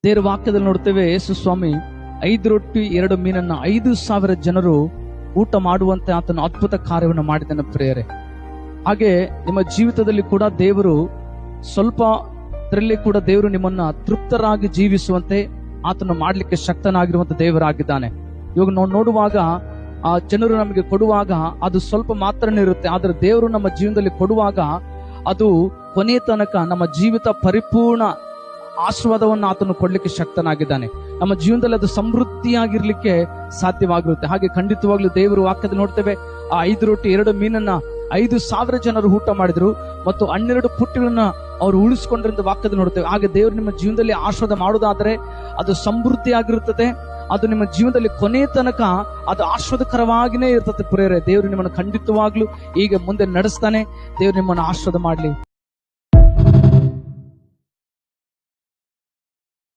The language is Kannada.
ದೇವರ ವಾಕ್ಯದಲ್ಲಿ ನೋಡ್ತೇವೆ, ಯೇಸು ಸ್ವಾಮಿ 5 ರೊಟ್ಟಿ 2 ಮೀನನ್ನ 5,000 ಜನರು ಊಟ ಮಾಡುವಂತೆ ಆತನ ಅದ್ಭುತ ಕಾರ್ಯವನ್ನು ಮಾಡಿದನ ಪ್ರಿಯರೇ. ಹಾಗೆ ನಿಮ್ಮ ಜೀವಿತದಲ್ಲಿ ಕೂಡ ದೇವರು ಸ್ವಲ್ಪದರಲ್ಲಿ ಕೂಡ ದೇವರು ನಿಮ್ಮನ್ನ ತೃಪ್ತರಾಗಿ ಜೀವಿಸುವಂತೆ ಆತನು ಮಾಡ್ಲಿಕ್ಕೆ ಶಕ್ತನಾಗಿರುವಂತ ದೇವರಾಗಿದ್ದಾನೆ. ಇವಾಗ ನಾವು ನೋಡುವಾಗ ಆ ಜನರು ನಮಗೆ ಕೊಡುವಾಗ ಅದು ಸ್ವಲ್ಪ ಮಾತ್ರನೇ ಇರುತ್ತೆ, ಆದ್ರೆ ದೇವರು ನಮ್ಮ ಜೀವನದಲ್ಲಿ ಕೊಡುವಾಗ ಅದು ಕೊನೆಯ ತನಕ ನಮ್ಮ ಜೀವಿತ ಪರಿಪೂರ್ಣ ಆಶೀರ್ವಾದವನ್ನು ಆತನು ಕೊಡ್ಲಿಕ್ಕೆ ಶಕ್ತನಾಗಿದ್ದಾನೆ. ನಮ್ಮ ಜೀವನದಲ್ಲಿ ಅದು ಸಮೃದ್ಧಿಯಾಗಿರ್ಲಿಕ್ಕೆ ಸಾಧ್ಯವಾಗಿರುತ್ತೆ. ಹಾಗೆ ಖಂಡಿತವಾಗ್ಲೂ ದೇವರು ವಾಕ್ಯದಲ್ಲಿ ನೋಡ್ತೇವೆ, ಆ 5 ರೊಟ್ಟಿ 2 ಮೀನನ್ನ 5,000 ಜನರು ಊಟ ಮಾಡಿದ್ರು ಮತ್ತು 12 ಪುಟ್ಟಿಗಳನ್ನ ಅವರು ಉಳಿಸ್ಕೊಂಡಿರೋ ವಾಕ್ಯದಲ್ಲಿ ನೋಡ್ತೇವೆ. ಹಾಗೆ ದೇವರು ನಿಮ್ಮ ಜೀವನದಲ್ಲಿ ಆಶೀರ್ವಾದ ಮಾಡೋದಾದ್ರೆ ಅದು ಸಮೃದ್ಧಿಯಾಗಿರುತ್ತದೆ. ಅದು ನಿಮ್ಮ ಜೀವನದಲ್ಲಿ ಕೊನೆಯ ತನಕ ಅದು ಆಶೀರ್ವಾದಕರವಾಗಿನೇ ಇರ್ತದೆ ಪ್ರಿಯರೇ. ದೇವರು ನಿಮ್ಮನ್ನು ಖಂಡಿತವಾಗ್ಲೂ ಈಗ ಮುಂದೆ ನಡೆಸ್ತಾನೆ. ದೇವರು ನಿಮ್ಮನ್ನು ಆಶೀರ್ವಾದ ಮಾಡ್ಲಿ.